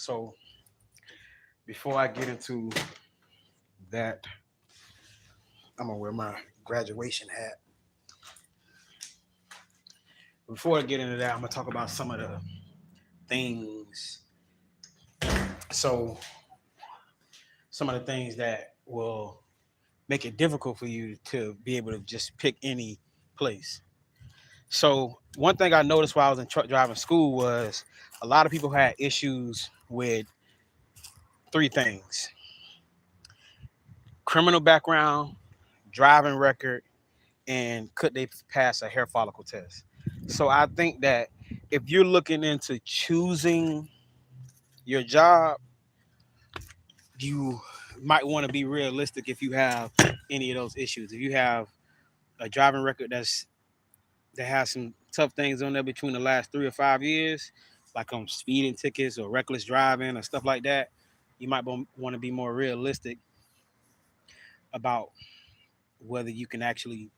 So before I get into that, I'm gonna wear my graduation hat. Before I get into that, I'm gonna talk about some of the things. So some of the things that will make it difficult for you to be able to just pick any place. So one thing I noticed while I was in truck driving school was a lot of people had issues with three things: criminal background, driving record, and could they pass a hair follicle test. So I think that if you're looking into choosing your job, you might want to be realistic if you have any of those issues. If you have a driving record that has some tough things on there between the last 3 or 5 years, like on speeding tickets or reckless driving or stuff like that, you might want to be more realistic about whether you can actually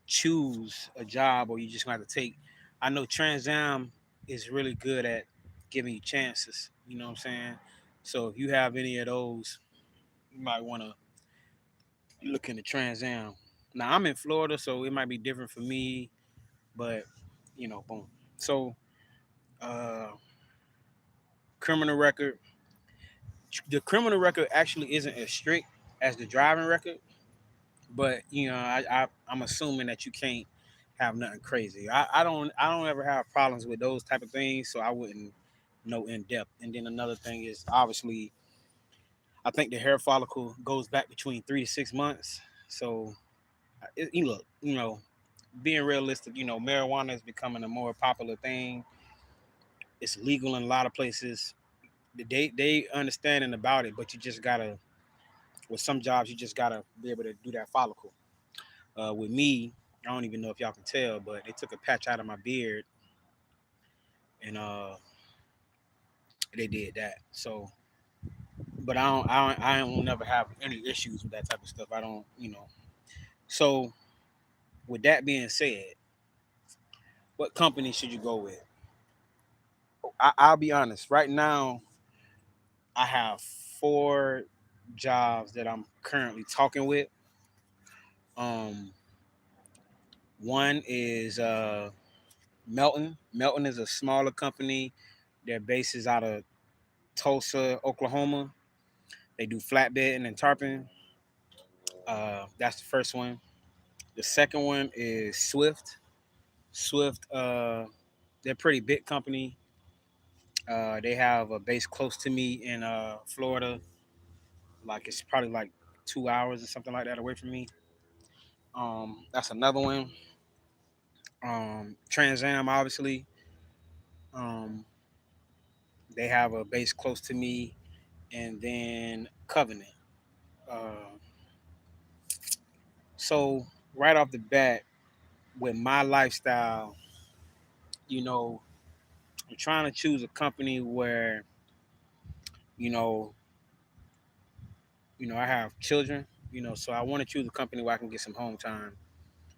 choose a job or you just gonna have to take. I know Trans Am is really good at giving you chances. You know what I'm saying? So if you have any of those, you might want to look into Trans Am. Now I'm in Florida, so it might be different for me, but boom. So uh, criminal record. The criminal record actually isn't as strict as the driving record, but I'm assuming that you can't have nothing crazy. I don't ever have problems with those type of things, so I wouldn't know in depth. And then another thing is obviously I think the hair follicle goes back between 3 to 6 months. So look, being realistic, marijuana is becoming a more popular thing. It's legal in a lot of places. They understanding about it, but you just gotta with some jobs you just gotta be able to do that follicle. With me, I don't even know if y'all can tell, but they took a patch out of my beard and they did that. So, but I don't never have any issues with that type of stuff. I don't. So, with that being said, what company should you go with? I'll be honest. Right now, I have 4 jobs that I'm currently talking with. Um, One is Melton. Melton is a smaller company. Their base is out of Tulsa, Oklahoma. They do flatbed and tarping. That's the first one. The second one is Swift. Swift, they're a pretty big company. They have a base close to me in Florida. Like it's probably like 2 hours or something like that away from me. That's another one. Trans Am, obviously. Um, they have a base close to me, and then Covenant. Uh, so right off the bat, with my lifestyle, you know, I'm trying to choose a company where, you know, I have children, so I want to choose a company where I can get some home time.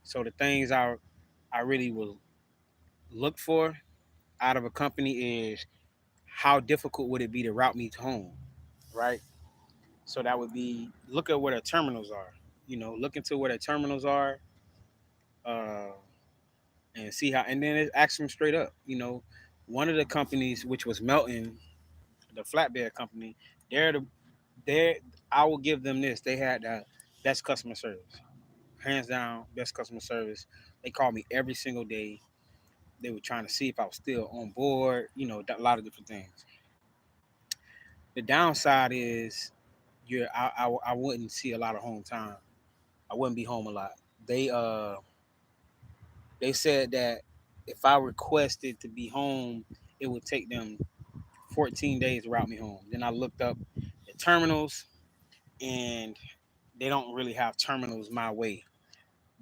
So the things I really will look for out of a company is how difficult would it be to route me to home, right? So that would be look at where their terminals are. Look into where their terminals are, uh, and see how, and then ask them straight up. One of the companies, which was Melton, the flatbed company, they're the they I will give them this. They had the best customer service, hands down, best customer service. They called me every single day. They were trying to see if I was still on board. A lot of different things. The downside is I wouldn't see a lot of home time. I wouldn't be home a lot. They uh they said that if I requested to be home, it would take them 14 days to route me home. Then I looked up the terminals, and they don't really have terminals my way.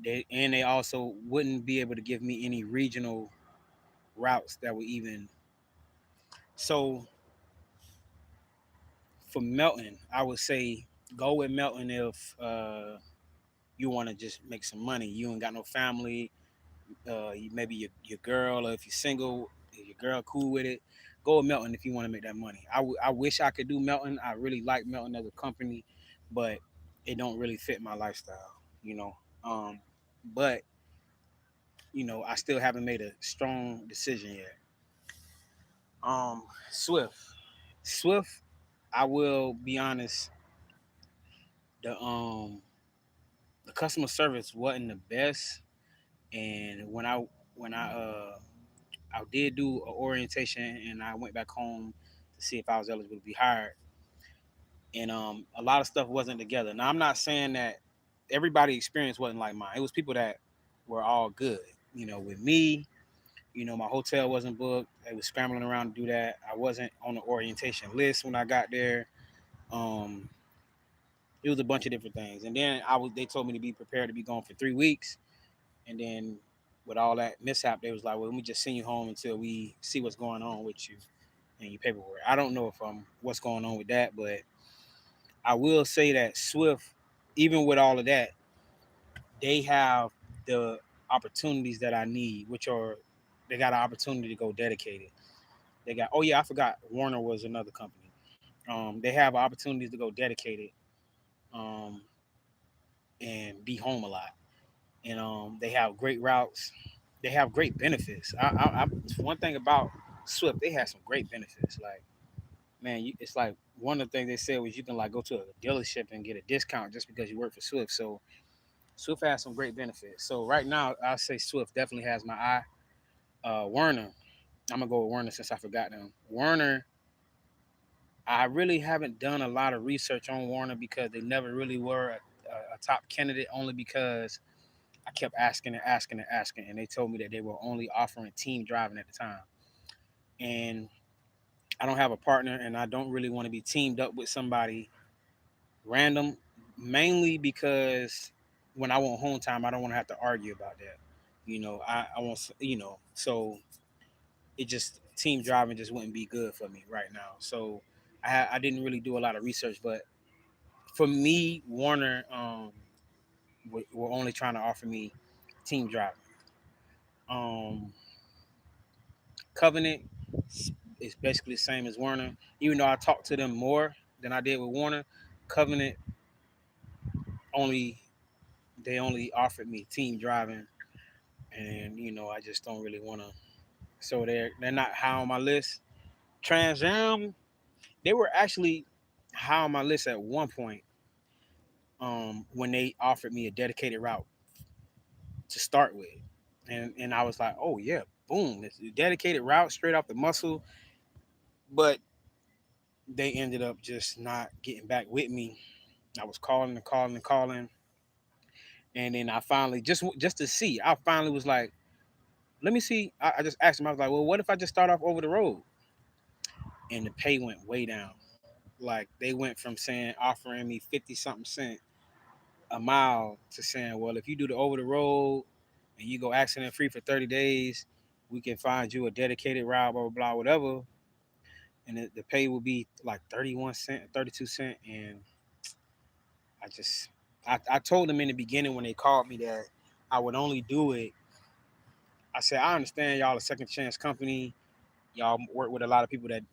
They also wouldn't be able to give me any regional routes that would even. So for Melton, I would say go with Melton if you want to just make some money. You ain't got no family. Maybe your girl, or if you're single, If your girl cool with it, go with Melton if you want to make that money. I wish I could do Melton. I really like Melton as a company, but it don't really fit my lifestyle, you know. But I still haven't made a strong decision yet. Swift. Swift, I will be honest, the the customer service wasn't the best. And when I did do an orientation and I went back home to see if I was eligible to be hired, and a lot of stuff wasn't together. Now I'm not saying that everybody experience wasn't like mine. It was people that were all good. With me, my hotel wasn't booked. I was scrambling around to do that. I wasn't on the orientation list when I got there. Um, it was a bunch of different things. And then they told me to be prepared to be gone for 3 weeks. And then with all that mishap, they was like, well, let me just send you home until we see what's going on with you and your paperwork. I don't know if what's going on with that, but I will say that Swift, even with all of that, they have the opportunities that I need, which are they got an opportunity to go dedicated. They got I forgot Warner was another company. They have opportunities to go dedicated, um, and be home a lot. And they have great routes. They have great benefits. One thing about Swift, they have some great benefits. Like, man, it's like one of the things they said was you can like go to a dealership and get a discount just because you work for Swift. So Swift has some great benefits. So right now, I say Swift definitely has my eye. Werner, I'm gonna go with Werner since I forgot them. Werner, I really haven't done a lot of research on Warner because they never really were a top candidate. Only because I kept asking and asking and asking, and they told me that they were only offering team driving at the time. And I don't have a partner, and I don't really want to be teamed up with somebody random. Mainly because when I want home time, I don't want to have to argue about that. I want so it just team driving just wouldn't be good for me right now. So I didn't really do a lot of research, but for me, Warner were only trying to offer me team driving. Um, Covenant is basically the same as Warner. Even though I talked to them more than I did with Warner, Covenant only they only offered me team driving, and I just don't really want to. So they're not high on my list. Trans Am, they were actually high on my list at one point. When they offered me a dedicated route to start with, and I was like, oh yeah, boom, it's a dedicated route straight off the muscle. But they ended up just not getting back with me. I was calling and calling and calling, and then I finally just to see, I finally was like, let me see. I just asked him. I was like, well, what if I just start off over the road? And the pay went way down. Like they went from saying offering me 50 something cent a mile to saying, well, if you do the over the road and you go accident free for 30 days, we can find you a dedicated route, blah blah blah, whatever. And the pay will be like 31 cent, 32 cent, and I just I told them in the beginning when they called me that I would only do it. I said I understand y'all a second chance company. Y'all work with a lot of people that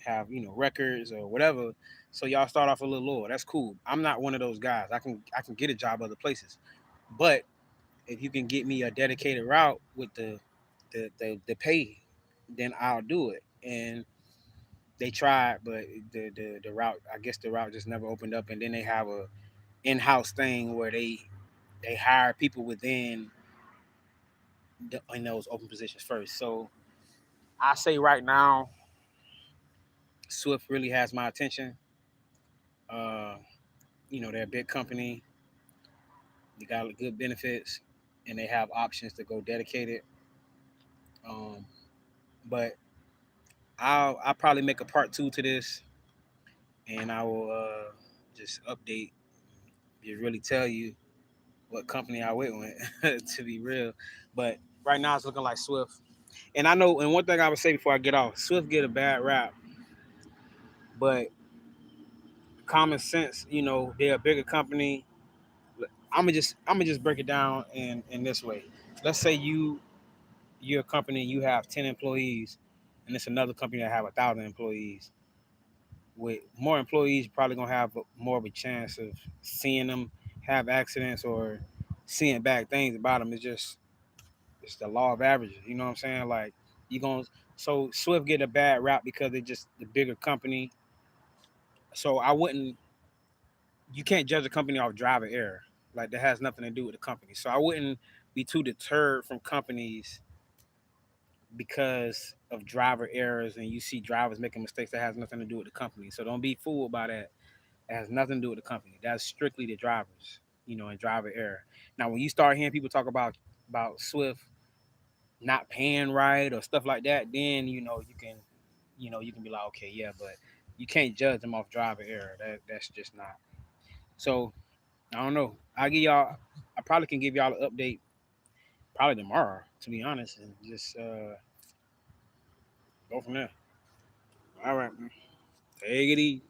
have records or whatever. So y'all start off a little lower. That's cool. I'm not one of those guys. I can get a job other places, but if you can get me a dedicated route with the pay, then I'll do it. And they tried, but the route, I guess the route just never opened up. And then they have a in-house thing where they hire people within in those open positions first. So I say right now, Swift really has my attention. Uh, they're a big company. They got good benefits, and they have options to go dedicated. Um, but I'll probably make a part two to this, and I will just update. Just really tell you what company I went with to be real. But right now it's looking like Swift. And I know, and one thing I would say before I get off, Swift get a bad rap, but common sense, they're a bigger company. I'm gonna just break it down in this way. Let's say you you're a company, you have 10 employees, and it's another company that have 1,000 employees. With more employees, you're probably gonna have more of a chance of seeing them have accidents or seeing bad things about them. It's the law of averages. You know what I'm saying? Like you gonna so Swift get a bad rap because they just the bigger company. So I wouldn't. You can't judge a company off driver error. Like that has nothing to do with the company. So I wouldn't be too deterred from companies because of driver errors and you see drivers making mistakes that has nothing to do with the company. So don't be fooled by that. It has nothing to do with the company. That's strictly the drivers, and driver error. Now when you start hearing people talk about Swift not paying right or stuff like that, then you can be like, okay, yeah, but you can't judge them off driver error. That's just not. So I don't know. I probably can give y'all an update probably tomorrow, to be honest, and just go from there. All right, man. Take it easy.